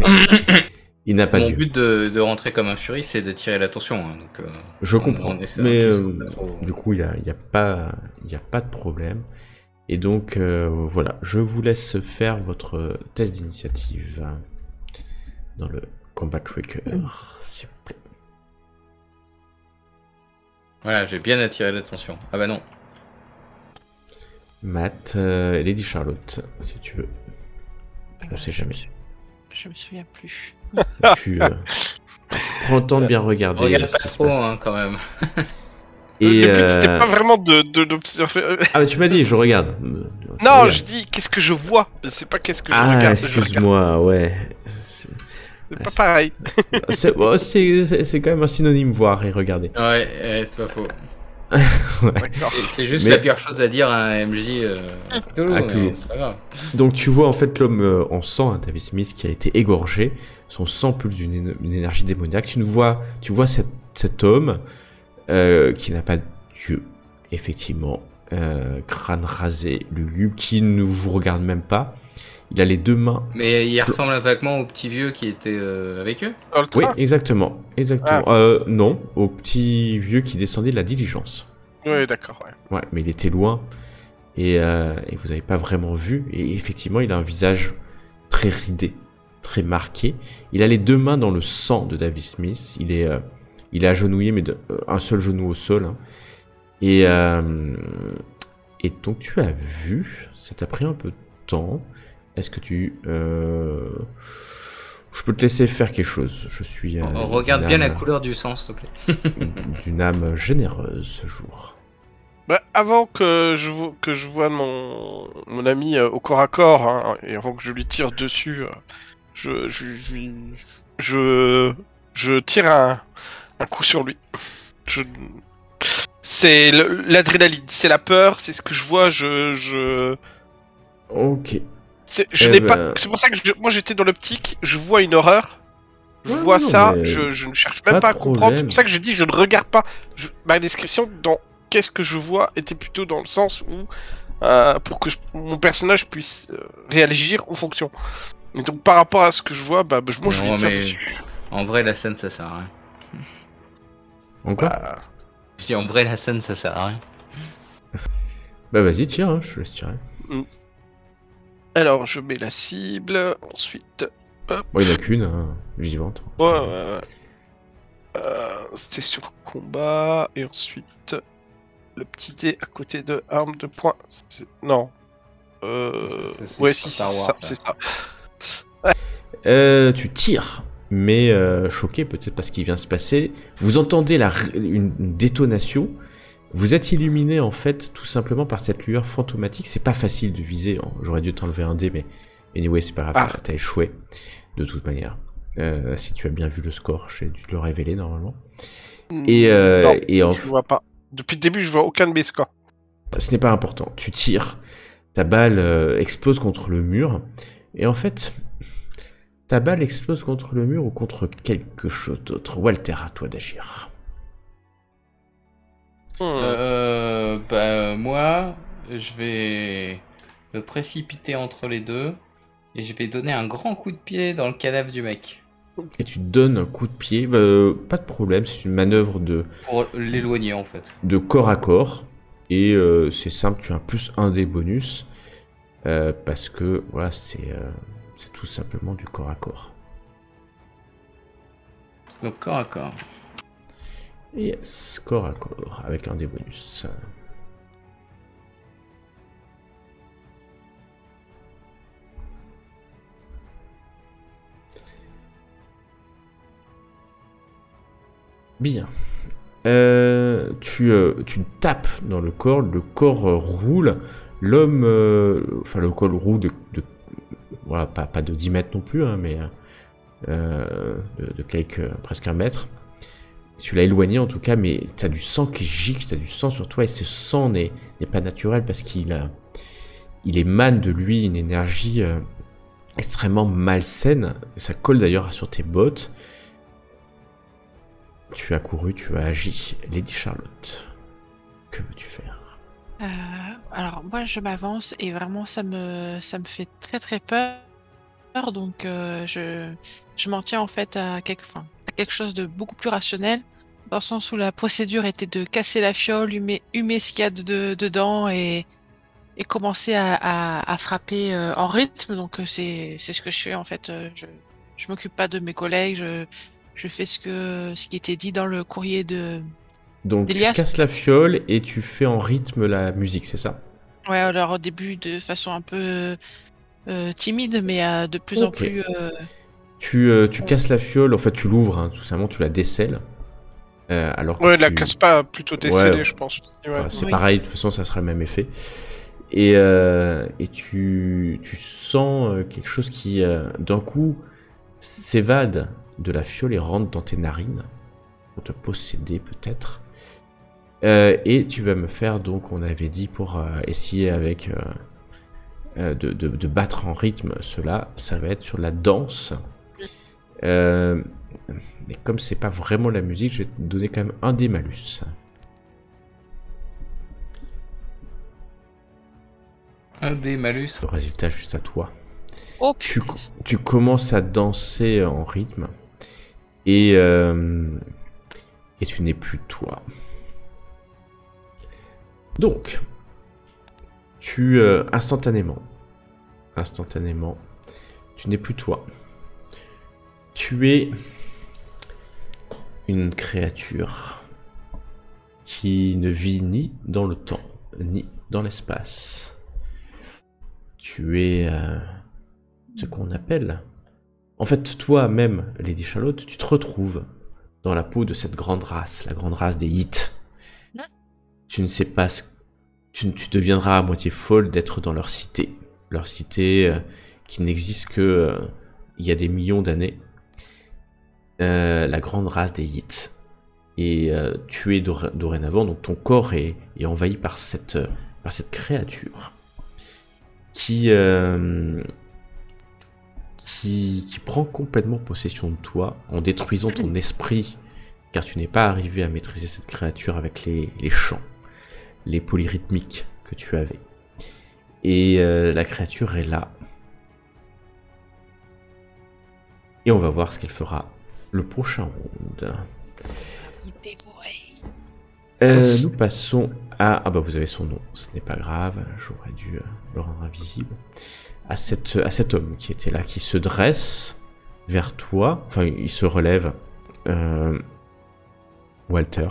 Il n'a pas mon de but de rentrer comme un furie, c'est d'attirer l'attention. Hein, donc, Je comprends, essaie mais qu'ils soient pas trop- du coup, il y a pas de problème. Et donc, voilà, je vous laisse faire votre test d'initiative dans le combat tracker, s'il vous plaît. Voilà, j'ai bien attiré l'attention. Ah bah non. Matt, Lady Charlotte, si tu veux. On sait jamais. Je me souviens plus. Tu, tu prends le temps de bien regarder Regarde ce pas qui se trop, passe. hein, quand même. Et, Le but, c'était pas vraiment de l'observer. Ah, mais tu m'as dit, je regarde. Tu Non, regardes. je dis qu'est-ce que je vois, c'est pas qu'est-ce que je Ah, regarde. je regarde. excuse-moi, ouais. C'est pas pareil. C'est quand même un synonyme, voir et regarder. Ouais, c'est pas faux. D'accord. C'est juste Mais- la pire chose à dire à un MJ Cthulhu, À mais Cthulhu. c'est pas grave. Donc tu vois en fait l'homme en sang, hein, David Smith, qui a été égorgé. Son sang pulse une énergie démoniaque. Tu vois cet homme qui n'a pas de dieu, effectivement, crâne rasé, lugubre, qui ne vous regarde même pas. Il a les deux mains. Mais il ressemble vaguement au petit vieux qui était avec eux. Dans le Oui, train. exactement. Non, au petit vieux qui descendait de la diligence. Oui, d'accord, ouais. Ouais, mais il était loin et vous n'avez pas vraiment vu. Et effectivement, il a un visage très ridé, très marqué. Il a les deux mains dans le sang de David Smith. Il est agenouillé, mais un seul genou au sol. Hein. Et donc tu as vu, ça t'a pris un peu de temps. Est-ce que tu... Je peux te laisser faire quelque chose. Je suis... Regarde d'une bien la âme- couleur du sang, s'il te plaît. d'une âme généreuse ce jour. Bah, avant que je vois mon ami au corps à corps, hein, et avant que je lui tire dessus, je tire un coup sur lui. C'est l'adrénaline, c'est la peur, c'est ce que je vois. Ok. Je Eh n'ai ben- pas. C'est pour ça que moi j'étais dans l'optique. Je vois une horreur. Je Ouais, vois non, ça. mais Je ne cherche pas même de pas à comprendre. problème. C'est pour ça que je dis je ne regarde pas. Ma description dans qu'est-ce que je vois était plutôt dans le sens où pour que mon personnage puisse réagir en fonction. Et donc par rapport à ce que je vois, moi je Non, vais tire mais- dessus. En vrai, la scène, ça sert à rien. Encore Bah, Je dis en vrai, la scène, ça sert à rien. Bah vas-y, tire, hein, je te laisse tirer. alors je mets la cible. Ensuite. Bon, il n'y en a qu'une, hein, vivante. Ouais. C'était sur combat et ensuite le petit dé à côté de arme de poing. Non. C'est Ouais, sur si, Star c'est Wars, ça, ça. c'est ça. Tu tires, mais choqué peut-être parce qu'il vient se passer. Vous entendez une détonation. Vous êtes illuminé en fait tout simplement par cette lueur fantomatique. C'est pas facile de viser. J'aurais dû t'enlever un dé, mais anyway, c'est pas grave. Ah. T'as échoué de toute manière. Si tu as bien vu le score, j'ai dû te le révéler normalement. Et Non, en je vois pas. Depuis le début, je vois aucun de mes scores. ce n'est pas important. Tu tires, ta balle explose contre le mur, et en fait, ta balle explose contre le mur ou contre quelque chose d'autre. Walter, à toi d'agir. Moi, je vais me précipiter entre les deux et je vais donner un grand coup de pied dans le cadavre du mec Et tu donnes un coup de pied, pas de problème, c'est une manœuvre pour l'éloigner en fait. de corps à corps, et c'est simple, tu as un plus un des bonus, parce que voilà, c'est tout simplement du corps à corps. Donc corps à corps. Yes, corps à corps, avec un des bonus. Bien. Tu tapes dans le corps roule, l'homme, enfin le corps roule voilà, pas de 10 mètres non plus, hein, mais de presque un mètre. Tu l'as éloigné en tout cas, mais t'as du sang qui gicle, t'as du sang sur toi, et ce sang n'est pas naturel parce il émane de lui une énergie extrêmement malsaine. Ça colle d'ailleurs sur tes bottes. Tu as couru, tu as agi. Lady Charlotte, que veux-tu faire? Alors moi je m'avance et vraiment ça me fait très très peur. Donc je m'en tiens en fait à quelque chose de beaucoup plus rationnel, dans le sens où la procédure était de casser la fiole, humer ce qu'il y a dedans et commencer à frapper en rythme. Donc c'est ce que je fais en fait. Je m'occupe pas de mes collègues. Je fais ce qui était dit dans le courrier de Donc tu d'Elias. casses la fiole et tu fais en rythme la musique, c'est ça? Ouais, alors au début de façon un peu timide, mais de plus en Ok. plus. Tu casses la fiole, en fait tu l'ouvres, hein, tout simplement, tu la décèles. Alors que Ouais, la tu... casse pas, plutôt Ouais, décellée, je pense. Ouais. enfin, c'est Oui. pareil, de toute façon ça sera le même effet. Et tu sens quelque chose qui, d'un coup, s'évade de la fiole et rentre dans tes narines, pour te posséder peut-être. Et tu vas me faire, donc, on avait dit, pour essayer avec de battre en rythme cela, ça va être sur la danse. Mais comme c'est pas vraiment la musique, je vais te donner quand même un des malus. Un des malus. Le résultat juste à toi. Oh Tu, punaise. tu commences à danser en rythme et, et tu n'es plus toi. Donc, tu instantanément, tu n'es plus toi. Tu es une créature qui ne vit ni dans le temps, ni dans l'espace. Tu es ce qu'on appelle... En fait, toi-même, Lady Charlotte, tu te retrouves dans la peau de cette grande race, la grande race des Hits. Tu ne sais pas ce... tu deviendras à moitié folle d'être dans leur cité. Leur cité qui n'existe que il y a des millions d'années. La grande race des Hits. Et tu es dorénavant, donc ton corps est envahi par cette créature qui prend complètement possession de toi en détruisant ton esprit, car tu n'es pas arrivé à maîtriser cette créature avec les chants, les polyrythmiques que tu avais. Et la créature est là. Et on va voir ce qu'elle fera le prochain round. Vous dévorez. Nous passons à... Ah bah vous avez son nom, ce n'est pas grave, j'aurais dû le rendre invisible. À cet homme qui était là, qui se dresse vers toi, enfin il se relève. Walter.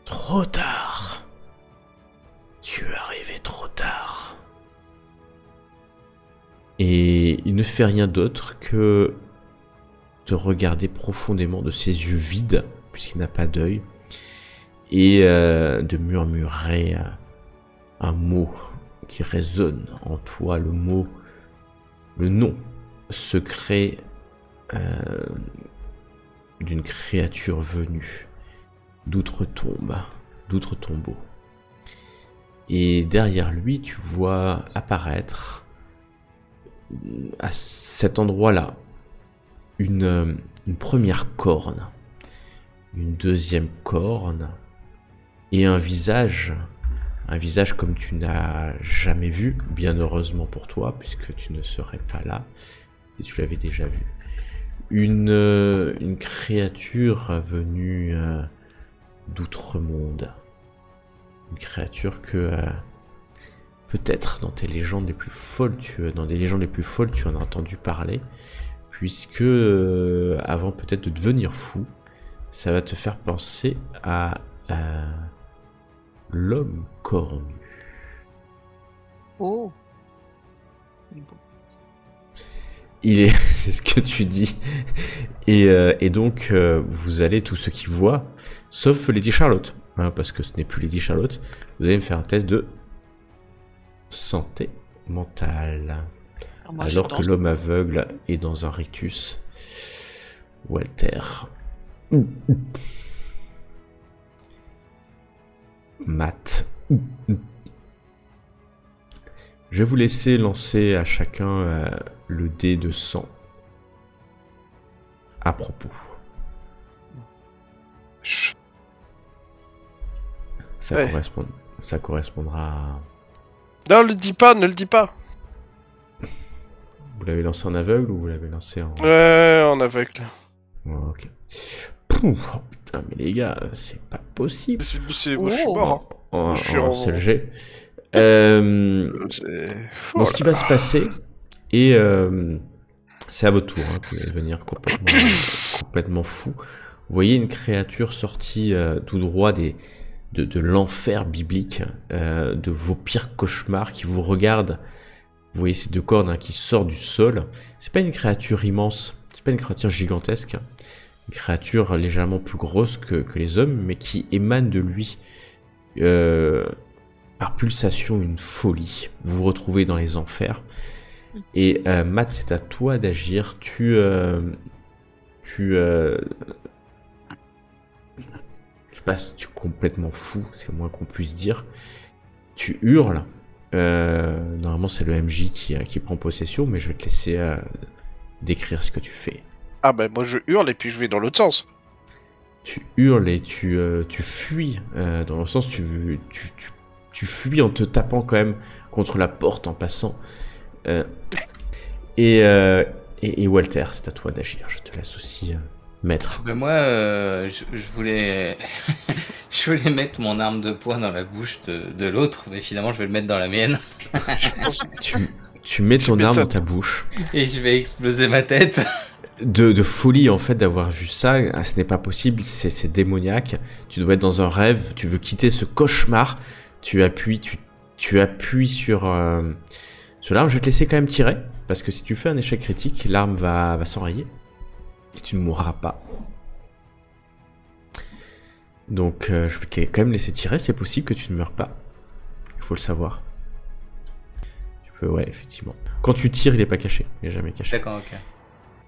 Trop tard. Tu es arrivé trop tard. Et il ne fait rien d'autre que te regarder profondément de ses yeux vides, puisqu'il n'a pas d'œil, et de murmurer un mot qui résonne en toi, le nom secret d'une créature venue d'outre-tombe, d'outre-tombeau. Et derrière lui, tu vois apparaître à cet endroit-là une première corne, une deuxième corne et un visage comme tu n'as jamais vu, bien heureusement pour toi, puisque tu ne serais pas là si tu l'avais déjà vu. Une créature venue d'outre-monde. Une créature que peut-être dans tes légendes les plus folles, dans des légendes les plus folles, tu en as entendu parler, puisque avant peut-être de devenir fou, ça va te faire penser à l'homme cornu. Oh. C'est ce que tu dis. Et donc, vous allez, tous ceux qui voient, sauf Lady Charlotte, hein, parce que ce n'est plus Lady Charlotte, vous allez me faire un test de santé mentale. Alors que l'homme aveugle est dans un rictus. Walter. Matt. Je vais vous laisser lancer à chacun le dé de sang. À propos. Ça, Ouais. ça correspondra à... Non, ne le dis pas, ne le dis pas. Vous l'avez lancé en aveugle ou vous l'avez lancé en... Ouais, en aveugle. Oh, ok. Pouf, oh, putain, mais les gars, c'est pas possible. Moi, je suis mort. Hein. En Je suis en- seul jet. Oh Bon, ce qui là va se passer, et c'est à votre tour, hein, vous allez devenir complètement fou. Vous voyez une créature sortie tout droit de l'enfer biblique, de vos pires cauchemars qui vous regardent. Vous voyez ces deux cornes qui sortent du sol. C'est pas une créature immense, c'est pas une créature gigantesque, une créature légèrement plus grosse que les hommes, mais qui émane de lui par pulsation une folie. Vous vous retrouvez dans les enfers. Et Matt, c'est à toi d'agir. Tu complètement fou, c'est le moins qu'on puisse dire. Tu hurles. Normalement, c'est le MJ qui prend possession, mais je vais te laisser décrire ce que tu fais. Ah ben moi je hurle et puis je vais dans l'autre sens. Tu hurles et tu fuis. Dans le sens, tu fuis en te tapant quand même contre la porte en passant. Et Walter, c'est à toi d'agir. Je te laisse aussi mettre. Ben moi, je voulais... je voulais mettre mon arme de poing dans la bouche de l'autre, mais finalement je vais le mettre dans la mienne. Tu mets ton arme dans ta bouche. Et je vais exploser ma tête. De folie en fait d'avoir vu ça, ce n'est pas possible, c'est démoniaque. Tu dois être dans un rêve, tu veux quitter ce cauchemar. Tu appuies sur l'arme. Je vais te laisser quand même tirer, parce que si tu fais un échec critique, l'arme va s'enrayer. Et tu ne mourras pas. Donc je vais te quand même laisser tirer, c'est possible que tu ne meurs pas. Il faut le savoir. Tu peux, ouais, effectivement. Quand tu tires, il n'est pas caché, il n'est jamais caché. D'accord, ok.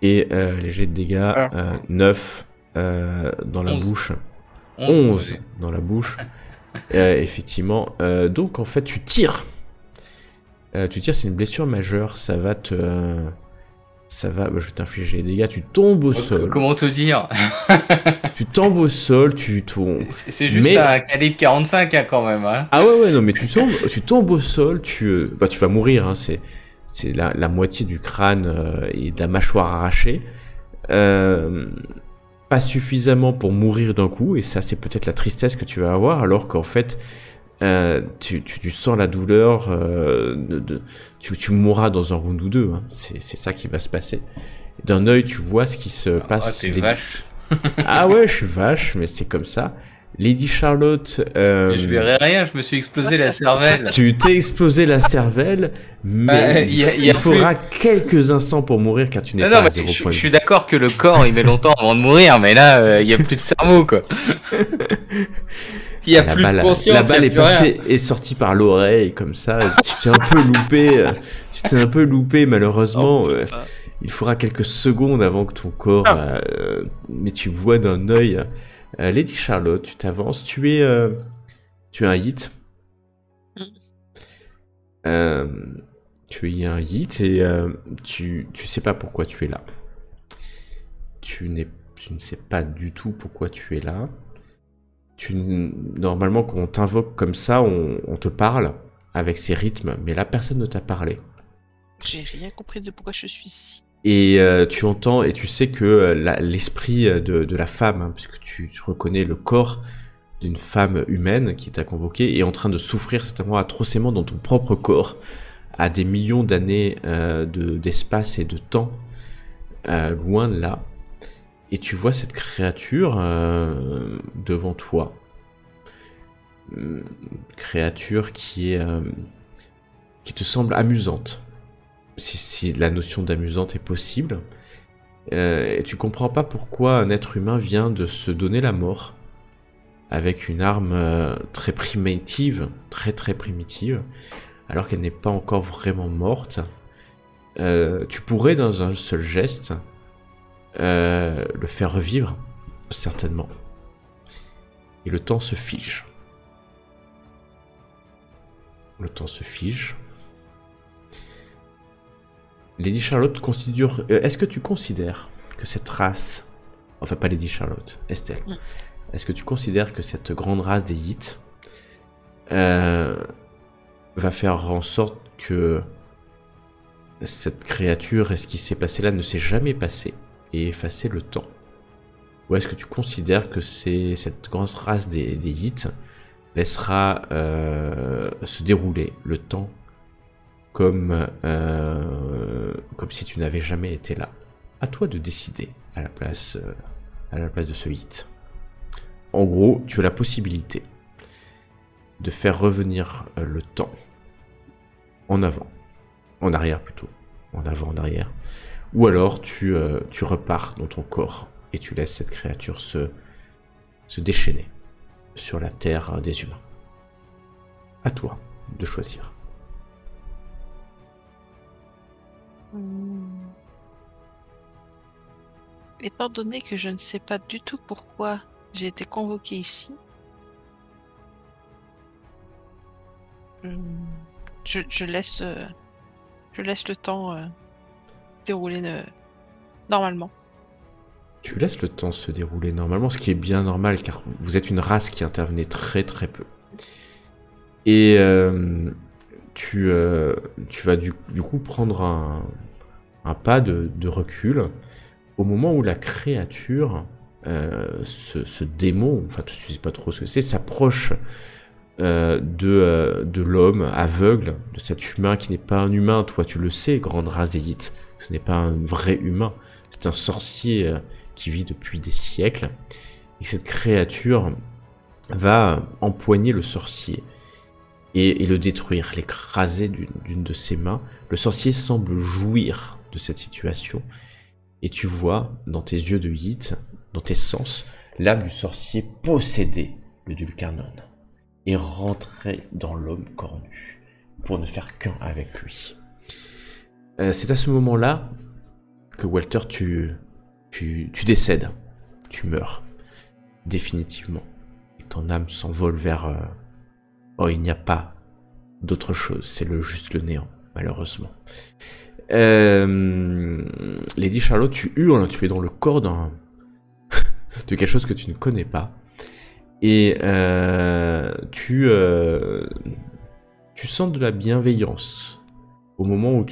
Et les jets de dégâts, 9 dans la 11. bouche. 11 dans la bouche. Effectivement. Donc en fait, tu tires. C'est une blessure majeure. Ça va, je vais t'infliger les dégâts. Tu tombes au sol. Comment te dire? Tu tombes au sol, tu tombes. C'est juste un calibre 45 hein, quand même. Hein. Ah ouais, non, mais tu tombes au sol, tu vas mourir. Hein, c'est la moitié du crâne et de la mâchoire arrachée. Pas suffisamment pour mourir d'un coup, et ça c'est peut-être la tristesse que tu vas avoir, alors qu'en fait tu sens la douleur, tu mourras dans un round ou deux, hein. C'est ça qui va se passer. D'un œil tu vois ce qui se passe. T'es vache. Ah ouais, je suis vache, mais c'est comme ça. Lady Charlotte... Je verrai rien, je me suis explosé la cervelle. Tu t'es explosé la cervelle, mais il faudra quelques instants pour mourir car tu n'es pas à 0 point. Je suis d'accord que le corps il met longtemps avant de mourir, mais là il n'y a plus de cerveau quoi. Il n'y a plus de conscience. La balle est sortie par l'oreille comme ça. Tu t'es un peu loupé malheureusement. Il faudra quelques secondes avant que ton corps... mais tu vois d'un œil... Lady Charlotte, tu t'avances, tu es un hit. Tu es un hit et tu sais pas pourquoi tu es là. Tu ne sais pas du tout pourquoi tu es là. Normalement, quand on t'invoque comme ça, on te parle avec ces rythmes, mais là, personne ne t'a parlé. J'ai rien compris de pourquoi je suis ici. Et tu entends et tu sais que l'esprit de la femme, hein, puisque tu reconnais le corps d'une femme humaine qui t'a convoqué, est en train de souffrir certainement atrocement dans ton propre corps, à des millions d'années d'espace et de temps, loin de là. Et tu vois cette créature devant toi. Une créature qui te semble amusante. Si la notion d'amusante est possible. Et tu comprends pas pourquoi un être humain vient de se donner la mort avec une arme très primitive, très primitive, alors qu'elle n'est pas encore vraiment morte. Tu pourrais, dans un seul geste, le faire revivre, certainement. Et le temps se fige. Le temps se fige. Lady Charlotte considère... est-ce que tu considères que cette race... Enfin, pas Lady Charlotte, Estelle. Est-ce que tu considères que cette grande race des Hits va faire en sorte que cette créature et ce qui s'est passé là ne s'est jamais passé et effacer le temps? Ou est-ce que tu considères que cette grande race des Hits laissera se dérouler le temps comme si tu n'avais jamais été là? À toi de décider à la place de ce hit. En gros, tu as la possibilité de faire revenir le temps en avant, en arrière plutôt, en avant, en arrière, ou alors tu repars dans ton corps et tu laisses cette créature se déchaîner sur la terre des humains. À toi de choisir. Étant donné que je ne sais pas du tout pourquoi j'ai été convoquée ici, je laisse le temps dérouler normalement. Tu laisses le temps se dérouler normalement, ce qui est bien normal car vous êtes une race qui intervenait très très peu. Et tu vas du coup prendre un pas de recul au moment où la créature, ce démon, enfin tu ne sais pas trop ce que c'est, s'approche de l'homme aveugle, de cet humain qui n'est pas un humain. Toi tu le sais, grande race d'élite, ce n'est pas un vrai humain, c'est un sorcier qui vit depuis des siècles, et cette créature va empoigner le sorcier et le détruire, l'écraser d'une de ses mains. Le sorcier semble jouir de cette situation, et tu vois dans tes yeux de Yit, dans tes sens, l'âme du sorcier posséder le Dulcarnon et rentrer dans l'homme cornu pour ne faire qu'un avec lui. C'est à ce moment-là que Walter, tu décèdes, tu meurs définitivement. Et ton âme s'envole vers... Oh, il n'y a pas d'autre chose, c'est juste le néant, malheureusement. Lady Charlotte, tu hurles, tu es dans le corps de quelque chose que tu ne connais pas. Et tu sens de la bienveillance au moment où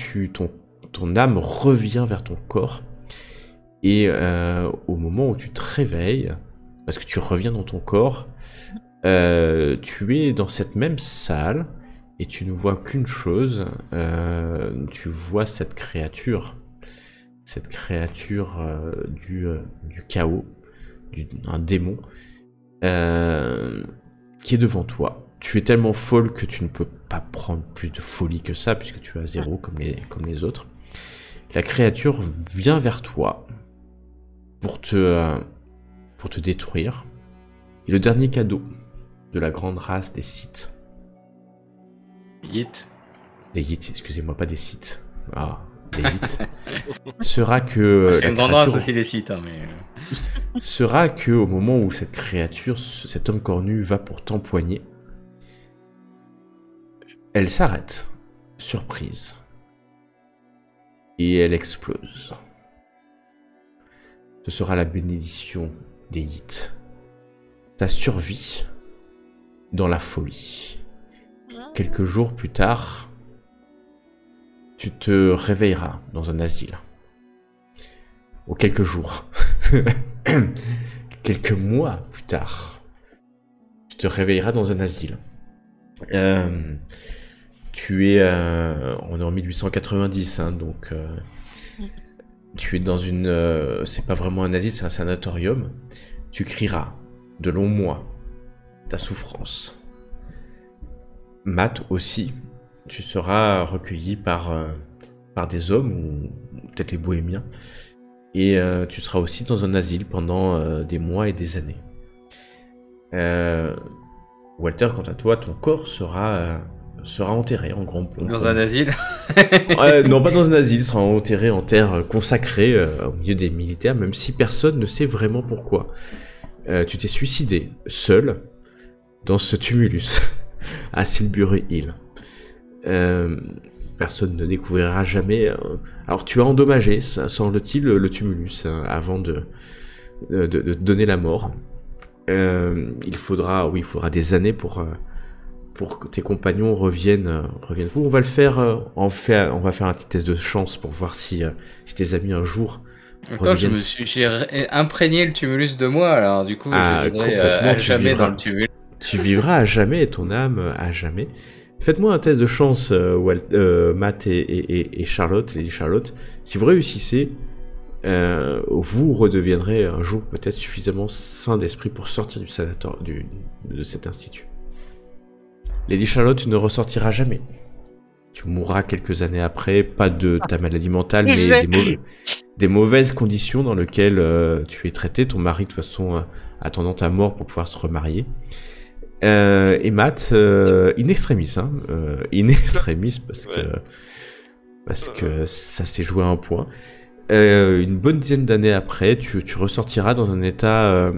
ton âme revient vers ton corps. Et au moment où tu te réveilles, parce que tu reviens dans ton corps, tu es dans cette même salle et tu ne vois qu'une chose, tu vois cette créature du chaos, un démon, qui est devant toi. Tu es tellement folle que tu ne peux pas prendre plus de folie que ça, puisque tu as 0 comme les autres. La créature vient vers toi pour te détruire. Et le dernier cadeau de la grande race des Sith. Yit. Des Yit, excusez-moi, pas des Sith. Ah, des Yit. Sera que... C'est une grande race aussi, les Sith, hein, mais... Sera que au moment où cette créature, cet homme cornu, va pour t'empoigner, elle s'arrête, surprise. Et elle explose. Ce sera la bénédiction des Yit. Ta survie dans la folie. Quelques jours plus tard, tu te réveilleras dans un asile. Ou quelques jours. Quelques mois plus tard, tu te réveilleras dans un asile. Tu es... on est en 1890, hein, donc... tu es dans une... c'est pas vraiment un asile, c'est un sanatorium. Tu crieras de longs mois ta souffrance. Matt aussi, tu seras recueilli par des hommes, ou peut-être les bohémiens, et tu seras aussi dans un asile pendant des mois et des années. Walter, quant à toi, ton corps sera enterré en grand pompe. Dans un asile? Non, pas dans un asile, sera enterré en terre consacrée au milieu des militaires, même si personne ne sait vraiment pourquoi. Tu t'es suicidé, seul, dans ce tumulus, à Silbury Hill. Personne ne découvrira jamais... Alors tu as endommagé, semble-t-il, le tumulus, avant de donner la mort. Il faudra des années pour que tes compagnons reviennent. On va le faire, on va faire un petit test de chance pour voir si tes amis un jour... Attends, j'ai imprégné le tumulus de moi, alors du coup je vivrai à jamais dans le tumulus. Tu vivras à jamais, et ton âme à jamais. Faites-moi un test de chance, Matt et Charlotte, Lady Charlotte. Si vous réussissez, vous redeviendrez un jour peut-être suffisamment sain d'esprit pour sortir du sanatoire de cet institut. Lady Charlotte, tu ne ressortiras jamais. Tu mourras quelques années après, pas de ta maladie mentale, mais des mauvaises conditions dans lesquelles tu es traité. Ton mari, de toute façon, attendant ta mort pour pouvoir se remarier. Et Matt, in extremis, hein, in extremis, parce que ça s'est joué à un point. Une bonne dizaine d'années après, tu ressortiras dans un état,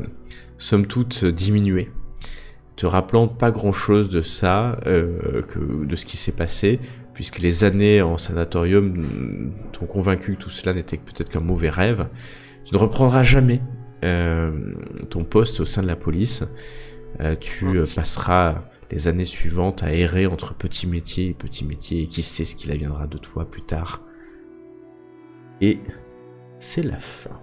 somme toute, diminué. Te rappelant pas grand-chose de ça, de ce qui s'est passé, puisque les années en sanatorium t'ont convaincu que tout cela n'était peut-être qu'un mauvais rêve. Tu ne reprendras jamais ton poste au sein de la police. Tu passeras les années suivantes à errer entre petits métiers, et qui sait ce qu'il adviendra de toi plus tard. Et c'est la fin.